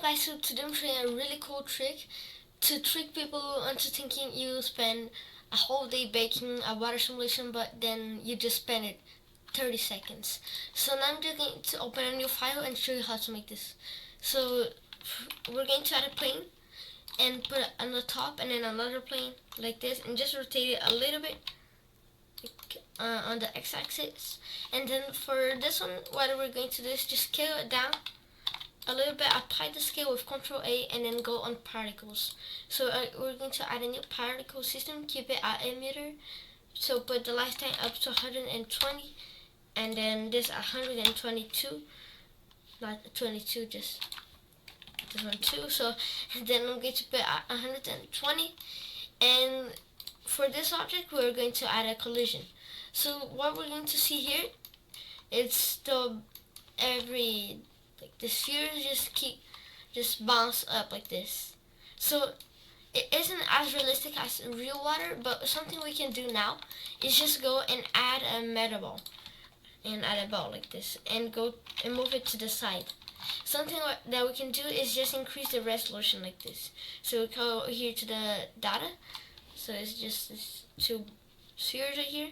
guys, so today I'm showing a really cool trick to trick people into thinking you spend a whole day baking a water simulation, but then you just spend it 30 seconds. So now I'm just going to open a new file and show you how to make this. So we're going to add a plane and put it on the top and then another plane like this and just rotate it a little bit on the x-axis. And then for this one, what we're going to do is just scale it down a little bit, apply the scale with Ctrl A and then go on particles. So we're going to add a new particle system, keep it at emitter. So put the lifetime up to 120 and then this 122, not 22, just this one too. So then I'm going to put at 120, and for this object we're going to add a collision. So what we're going to see here, it's the spheres just bounce up like this. So it isn't as realistic as real water, but something we can do now is just go and add a meta ball and add a ball like this and go and move it to the side. Something that we can do is just increase the resolution like this. So we go here to the data. So it's just these two spheres right here,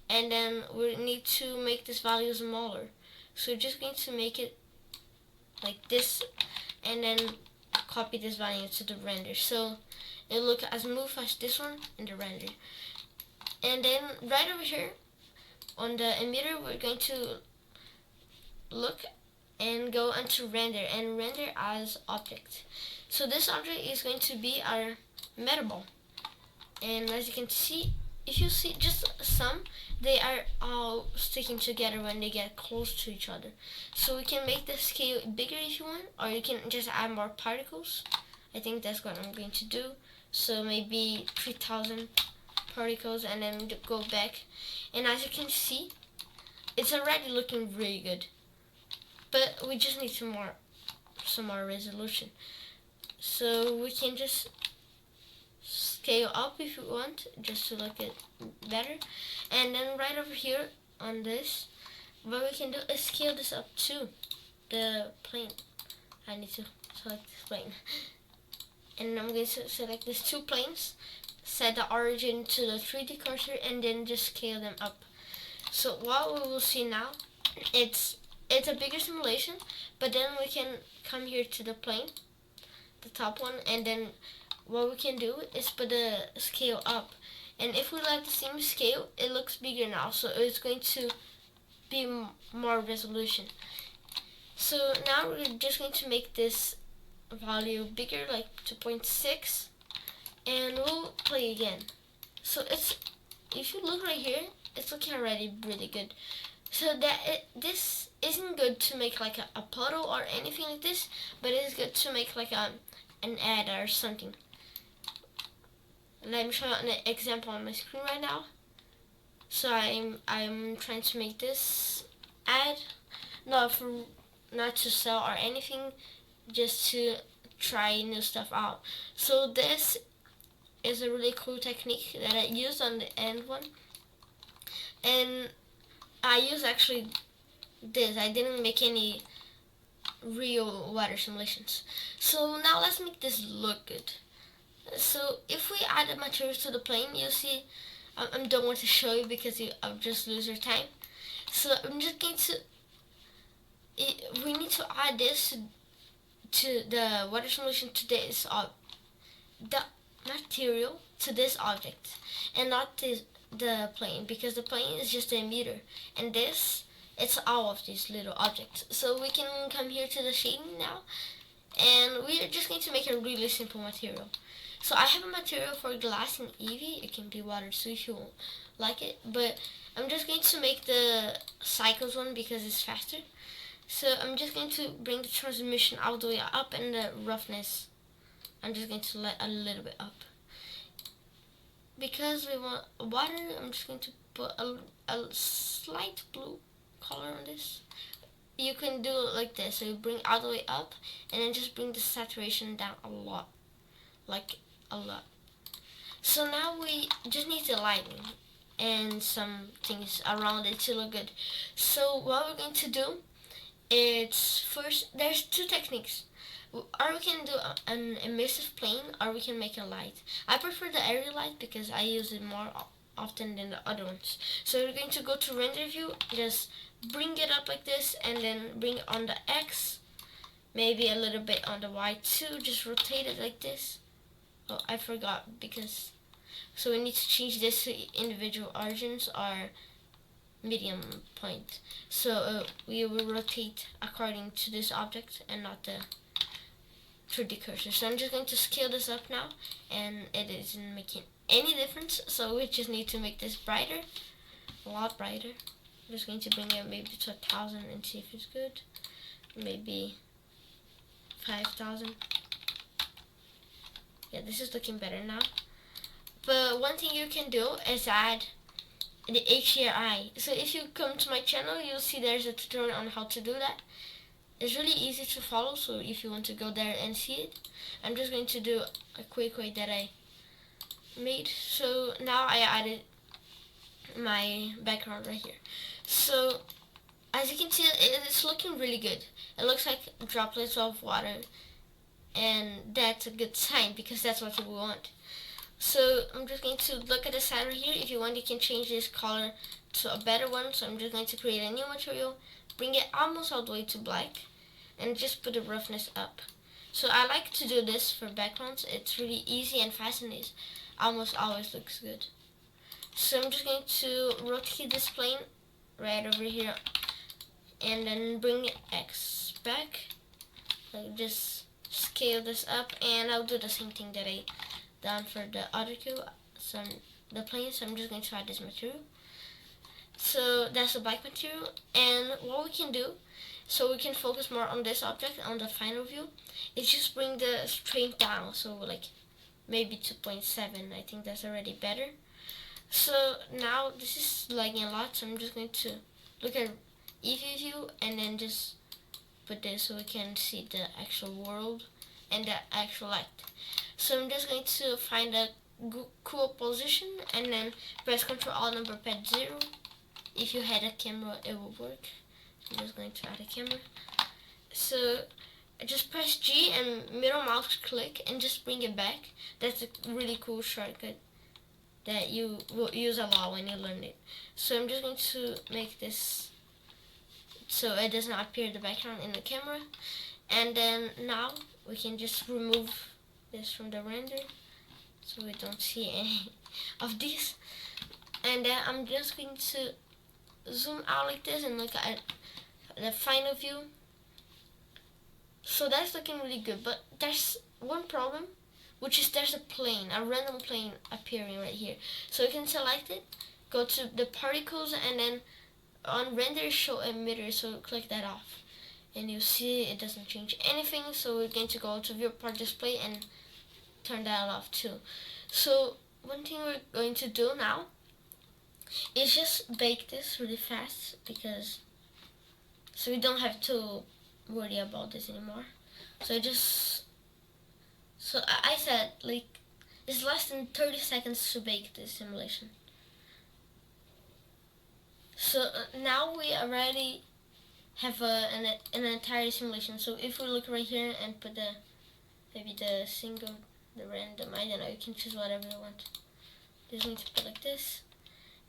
and then we need to make this value smaller. So we're just going to make it like this and then copy this value to the render. So it'll look as smooth as this one in the render. And then right over here on the emitter, we're going to look and go into render and render as object. So this object is going to be our meta ball. And as you can see, if you see just some, they are all sticking together when they get close to each other. So we can make the scale bigger if you want, or you can just add more particles. I think that's what I'm going to do. So maybe 3,000 particles and then go back. And as you can see, it's already looking really good. But we just need some more resolution. So we can just scale up if you want, just to look it better. And then right over here on this, what we can do is scale this up to the plane. I need to select this plane. And I'm going to select these two planes, set the origin to the 3D cursor, and then just scale them up. So what we will see now, it's a bigger simulation, but then we can come here to the plane, the top one, and then what we can do is put the scale up. And if we like the same scale, it looks bigger now, so it's going to be more resolution. So now we're just going to make this value bigger, like 2.6, and we'll play again. So if you look right here, it's looking already really good. So this isn't good to make like a puddle or anything like this, but it is good to make like an ad or something. Let me show you an example on my screen right now. So I'm trying to make this ad, not to sell or anything, just to try new stuff out. So this is a really cool technique that I used on the end one, and I used actually this. I didn't make any real water simulations. So now let's make this look good. So if we add the materials to the plane, you'll see I don't want to show you because I'll just lose your time. So I'm just going to, we need to add this to the water simulation to this the material to this object, and not the plane, because the plane is just a emitter, and this, it's all of these little objects. So we can come here to the shading now, and we are just going to make a really simple material. So I have a material for glass and Eevee. It can be water too if you like it, but I'm just going to make the cycles one because it's faster. So I'm just going to bring the transmission all the way up, and the roughness, I'm just going to let a little bit up. Because we want water, I'm just going to put a slight blue color on this. You can do it like this. So you bring all the way up, and then just bring the saturation down a lot. Like a lot. So now we just need the lighting and some things around it to look good. So what we're going to do is, first, there's two techniques. Or we can do an emissive plane, or we can make a light. I prefer the area light because I use it more often than the other ones. So we're going to go to render view, just bring it up like this, and then bring it on the X, maybe a little bit on the Y too, just rotate it like this. Oh, I forgot, because so we need to change this to individual origins or medium point. So we will rotate according to this object and not the 3D cursor. So I'm just going to scale this up now, and it isn't making any difference, so we just need to make this brighter, a lot brighter. I'm just going to bring it maybe to 1,000 and see if it's good. Maybe 5,000. Yeah, this is looking better now. But one thing you can do is add the HDRI. So if you come to my channel, you'll see there's a tutorial on how to do that. It's really easy to follow, so if you want to go there and see it, I'm just going to do a quick way that I made. So now I added my background right here. So as you can see, it's looking really good. It looks like droplets of water, and that's a good sign because that's what we want. So I'm just going to look at the side right here. If you want, you can change this color to a better one. So I'm just going to create a new material, bring it almost all the way to black, and just put the roughness up. So I like to do this for backgrounds. It's really easy and fast, and it almost always looks good. So I'm just going to rotate this plane right over here, and then bring X back. Like just scale this up, and I'll do the same thing that I done for the other two, the plane. So I'm just going to add this material. So that's the black material, and what we can do, so we can focus more on this object on the final view, is just bring the strength down. So like maybe 2.7. I think that's already better. So now this is lagging a lot, so I'm just going to look at EV view and then just put this so we can see the actual world and the actual light. So I'm just going to find a cool position and then press Ctrl Alt number pad 0. If you had a camera, it will work. I'm just going to add a camera. So just press G and middle mouse click and just bring it back. That's a really cool shortcut that you will use a lot when you learn it. So I'm just going to make this so it does not appear the background in the camera. And then now we can just remove this from the render so we don't see any of these. And then I'm just going to zoom out like this and look at the final view. So that's looking really good, but there's one problem, which is there's a plane, a random plane appearing right here. So you can select it, go to the particles, and then on render show emitter, so click that off. And you'll see it doesn't change anything, so we're going to go to viewport display and turn that off too. So one thing we're going to do now is just bake this really fast, because so we don't have to worry about this anymore. So I said like it's less than 30 seconds to bake this simulation. So now we already have an entire simulation. So if we look right here and put maybe the single, the random, I don't know, you can choose whatever you want. Just need to put like this,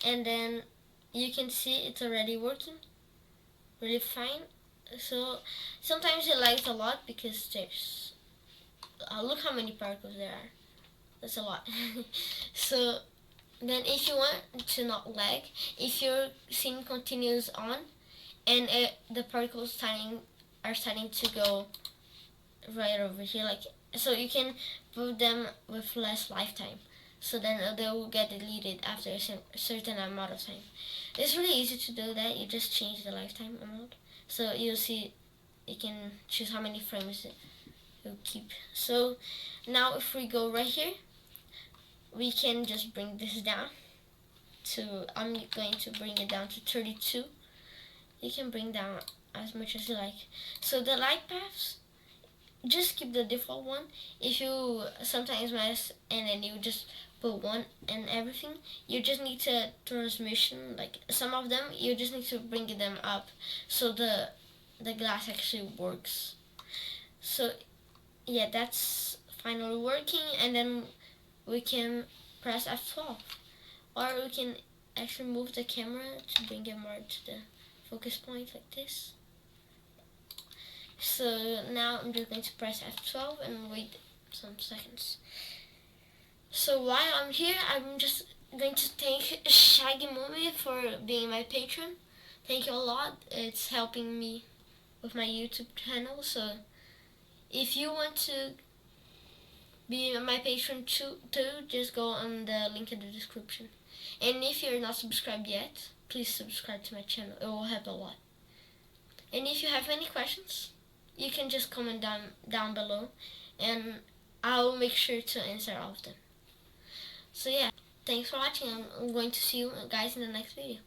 and then you can see it's already working really fine. So sometimes it lags a lot because there's look how many particles there are. That's a lot. So then if you want to not lag, if your scene continues on and the particles are starting to go right over here, like, so you can put them with less lifetime, so then they will get deleted after a certain amount of time. It's really easy to do that. You just change the lifetime amount, so you'll see you can choose how many frames you'll keep. So now if we go right here, we can just bring this down to, I'm going to bring it down to 32. You can bring down as much as you like. So the light paths, just keep the default one. If you sometimes mess and then you just put one and everything, you just need to transmission, like some of them, you just need to bring them up so the glass actually works. So yeah, that's finally working, and then we can press F12, or we can actually move the camera to bring it more to the focus point like this. So now I'm just going to press F12 and wait some seconds. So while I'm here, I'm just going to thank Shaggy Movie for being my patron. Thank you a lot. It's helping me with my YouTube channel. So if you want to be my patron too, just go on the link in the description. And if you're not subscribed yet, please subscribe to my channel. It will help a lot. And if you have any questions, you can just comment down below, and I'll make sure to answer all of them. So yeah, thanks for watching. I'm going to see you guys in the next video.